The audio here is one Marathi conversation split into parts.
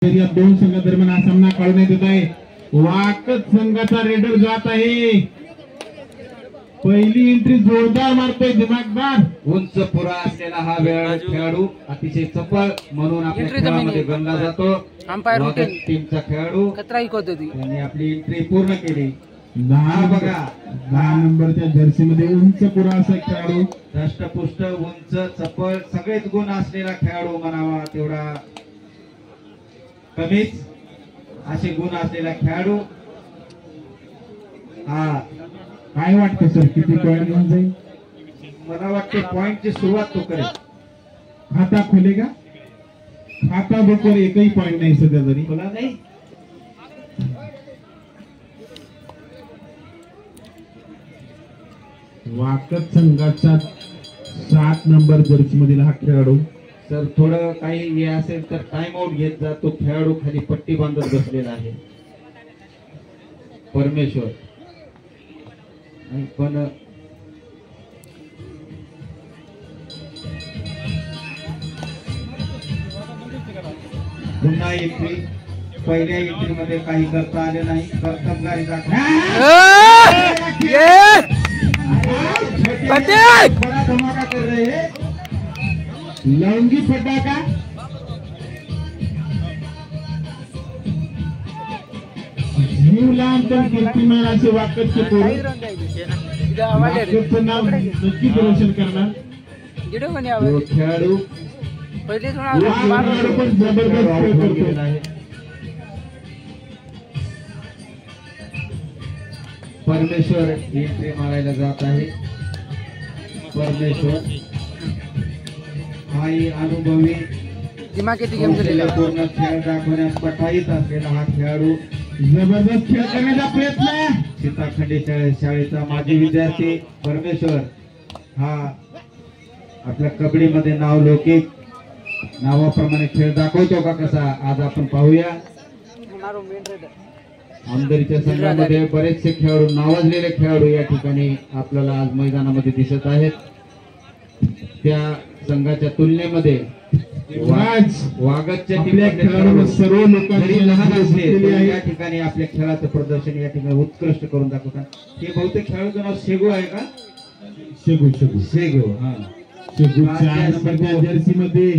या दोन संघादरम्यान हा सामना काढण्यात येत आहे. वाकत संघाचा रेडर जात आहे. पहिली एंट्री जोरदार मारतोय, दिमागदार. उंच पुरा असलेला हा खेळाडू अतिशय चपळ म्हणून आपल्या खेळामध्ये गणला जातो. वाकत टीमचा खेळाडू त्यांनी आपली एंट्री पूर्ण केली. 10 नंबरच्या जर्सी मध्ये उंच पुरा असा खेळाडू, दष्टपुष्ट उंच चपळ सगळेच गुण असलेला खेळाडू म्हणावा तेवढा कमीच असे गुण असलेला खेळाडू. हा काय वाटतं सर, किती पॉईंट घेऊन जाईल? मला वाटते पॉइंटची सुरुवात तो करेल. खाता खोलेगा? खाता बुकवर एकही पॉईंट नाही सध्या तरी. खोला नाही. वाकत संघाचा 7 नंबर जर्सी मधील हा खेळाडू. सर थोडं काही हे असेल तर टाइम आउट घेत जा. तो खेळाडू खाली पट्टी बांधत बसलेला आहे. परमेश्वर पण पुन्हा एंट्री. पहिल्या एंट्री मध्ये काही करता आले नाही. कर्तबगारी बड़ा धमाका कर रहे हैं. लवंगी फटाका. जीव लांब तर कीर्तिमान असे वाकतचे पोरं. वाकतचं नाव नक्कीच रोशन करणार. तो खेळाडू पण जबरदस्त खेळ करतो. परमेश्वर एंट्री मारायला जात आहे. परमेश्वर हाही अनुभवी पूर्ण खेळ दाखवण्यास पटाईत असलेला हा खेळाडू. जबरदस्त खेळ करण्याचा प्रयत्न. सीताखंडी शाळेचा माजी विद्यार्थी परमेश्वर हा आपल्या कबड्डीमध्ये नावलौकिक नावाप्रमाणे खेळ दाखवतो का कसा, आज आपण पाहूया. आमदारीच्या संघामध्ये बरेचसे खेळाडू, नावाजलेले खेळाडू या ठिकाणी आपल्याला आज मैदानामध्ये दिसत आहेत. त्या संघाच्या तुलनेमध्ये वागतच्या खेळाडू सर्व लोकांनी लहान असले या ठिकाणी आपल्या खेळाचं प्रदर्शन या ठिकाणी उत्कृष्ट करून दाखवतात. हे बहुतेक खेळाडूचं नाव शेगू आहे का? शेगू शेगू शेगू. हा शेगू जर्सी मध्ये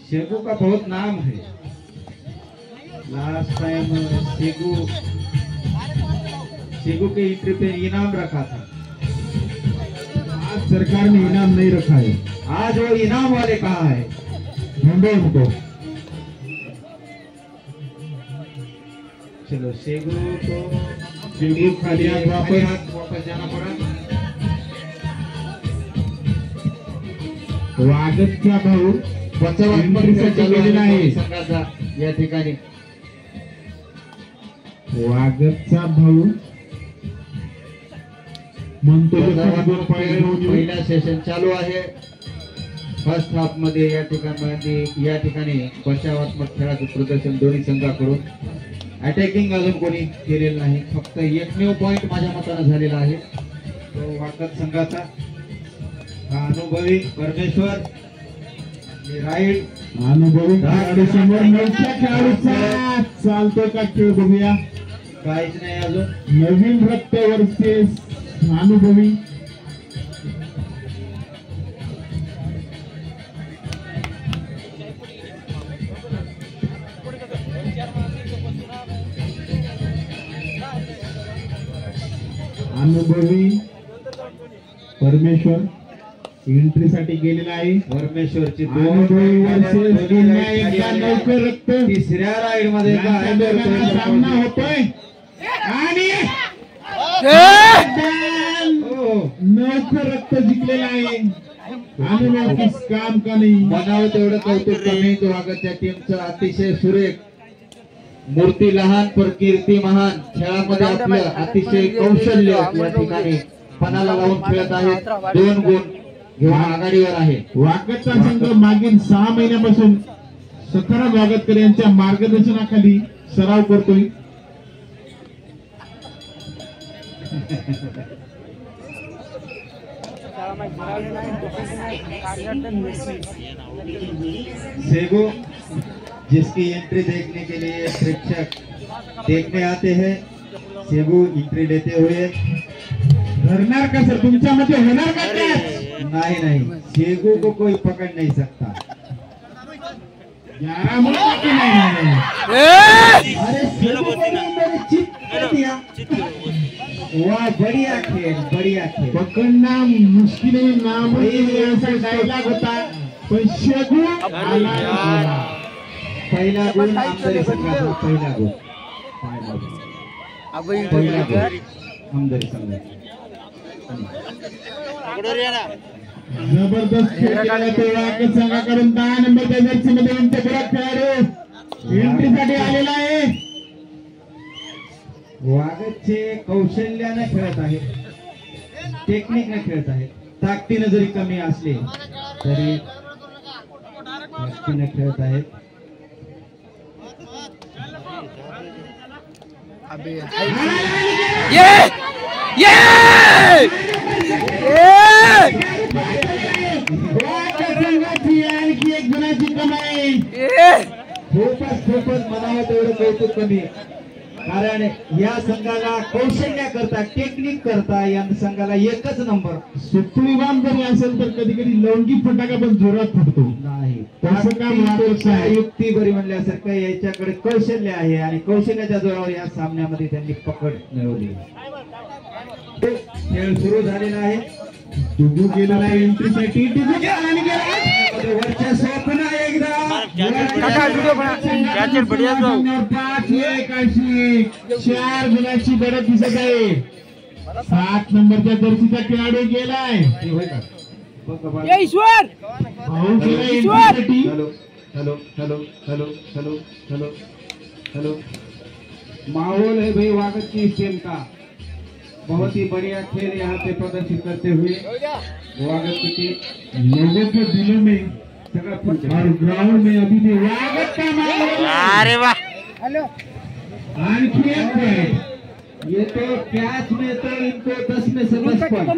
शेगू का बहुत नाम है. लास्ट टाइम शेगू के एंट्री पे इनाम रखा था. आज सरकार ने इनाम नहीं रखा है. आज वो इनाम वाले कहा है. ढूंढो उनको. चलो शेगू खाली वापस जाना पड़ा. वागतचा भाऊ गेलेला आहे संघाचा या ठिकाणी. वागतचा भाऊ म्हणतो पहिला सेशन चालू आहे. फर्स्ट हाफ मध्ये या ठिकाणी बचावात्मक खेळाचं प्रदर्शन दोन्ही संघाकडून. अटॅकिंग अजून कोणी केलेलं नाही. फक्त एकमेव पॉइंट माझ्या मतानं झालेला आहे तो वाकत संघाचा. हा अनुभवी परमेश्वर राईड. अनुभवी खेळाडू समोर नवख्या खेळाडूचा चालतो का खेळ बघूया. काहीच नाही अजून. नवीन रक्त वर्सेस अनुभवी. अनुभवी परमेश्वर एंट्री साठी गेलेला आहे. परमेश्वरची तिसऱ्या राईड मध्ये सामना होतोय आणि नवखर रक्त जिंकलेला आहे. अनुभवी काम का नाही. म्हणावं तेवढं कौतुक कमी. वागतच्या टीमचं अतिशय सुरेख. मूर्ती लहान पर कीर्ती महान. खेळामध्ये आपलं अतिशय कौशल्य या ठिकाणी पणाला लावून खेळत आहेत. 2 गुण घेऊन आघाडीवर आहे. वाकतचा संघ मागील 6 महिन्यापासून सखाराम वागतकर यांच्या मार्गदर्शनाखाली सराव करतोय. सेगो जिसकी एंट्री देखने के लिए प्रेक्षक देखने आते हैं, सेबू एंट्री लेते हुए धरणार का सर? तुमच्या मते होणार का कॅच? नहीं, सेगू को कोई पकड़ नहीं सकता। 11 मुळे की नाही? अरे सेगू को मेरे चिप कर दिया। वाह, बढ़िया खेल। पकडना मुश्किल है, नामुमकिन है असा डायलॉग होता, पण शेगू आला। पहिला गोल आमदारी संघाचा, पहिला गोल आमदारी संघाचा। जबरदस्त खेळ केला तो वाकड संघाकडून। 10 नंबरच्या जर्सी मध्ये इंटरफरक खेळाडू एंट्रीसाठी आलेला आहे। वागदचे कौशल्याने खेळत आहे, टेक्निकने खेळत आहे। ताकदीने जरी कमी असले तरी ताकदीने खेळत आहेत। संघाची आणखी एक गुणाची कमाई। खूपच मनावर तेवढं कौतुक कमी, कारण या संघाला कौशल्य करता, टेक्निक करता या संघाला एकच नंबर। सुतळीवान जरी असेल तर कधी कधी लवंगी फटाका पण जोरात फुटतो नाही, तसं काम महत्वाचं आहे। युक्ती बरी म्हणल्यासारखं याच्याकडे कौशल्य आहे आणि कौशल्याच्या जोरावर या सामन्यामध्ये त्यांनी पकड मिळवली। खेळ सुरू झालेला आहे। डुबू गेलेला आहे एंट्रीसाठी, डुबू गेला आणि गेला वरच्या स्वप्न एकदा 5-1 अशी 4 गुणाची गडद दिसत आहे। 7 नंबरच्या जर्सीचा खेळाडू गेलाय। ईश्वर भाऊ गेला एंट्रीसाठी। हेलो, माहौल है भाई वागद की टीम का। बहुत ही बढ़िया खेल यहाँ पे प्रदर्शित करते हुए वागद की टीम लोगों के दिलों में और ग्राउंड में अभी भी वागद का माहौल। अरे वाह, हेलो आणखी एक पॉइंट। ये तो कैच में तो इनको 10 में से 10 पॉइंट।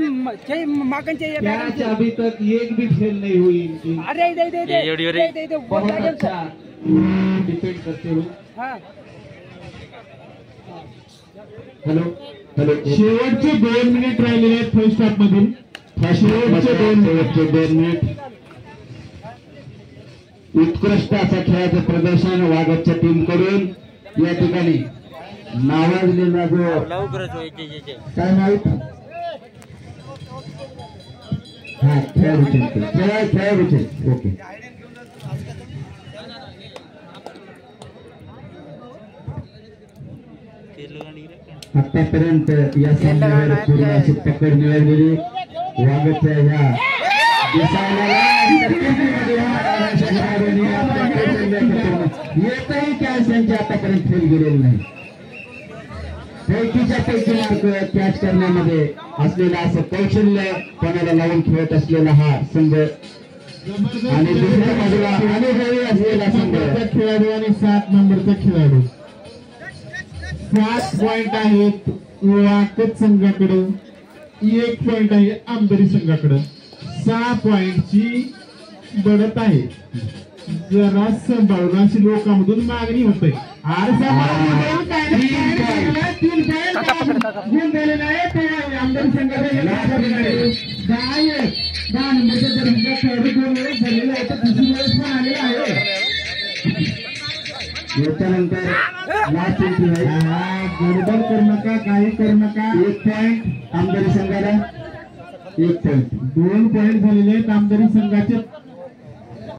कैच अभी तक एक भी फेल नहीं हुई इनकी। अरे दे बहुत अच्छा डिफेंड करते हुए। हेलो, शेवटचे 2 मिनिट राहिलेले आहेत फर्स्ट हाफ मधील। शेवटचे 2 मिनिट। उत्कृष्ट असा खेळाचं प्रदर्शन वागदच्या टीम कडून या ठिकाणी नावाजलेला जो टाइम आउट खेळाडूचे ओके। आतापर्यंत या सामन्यावर पूर्ण अशी पकड मिळवलेली वागदच्या या एकही कॅच त्यांचे आतापर्यंत फेल गेलेले नाही। पैकीच्या पैकी मार्क कॅच करण्यामध्ये असलेला असं कौशल्य कोणाला लावून खेळत असलेला हा संघ आणि दुसऱ्या बाजूला अनुभवी असलेला संघ खेळाडू आणि 7 नंबरचा खेळाडू। 7 पॉइंट आहेत वाकद संघाकडे, 1 पॉइंट आहे आमदारी संघाकडे। 6 पॉइंटची बढत आहे। जरा संभावना अशी लोकांमधून मागणी होते। 3 गुण झालेला आहे ते आमदारी संघाचे 10 नंबरच्या जर्सीचा खेळाडू 2 वेळेस झालेला आहे, तर दुसरी वेळेस पण आलेला आहे। याच्यानंतर लास्ट एंट्री आहे। गडबड करू नका, काही करू नका। 1 पॉइंट आमदारी संघाला, 1 पॉइंट। 2 पॉइंट झालेले आहेत आमदारी संघाचे।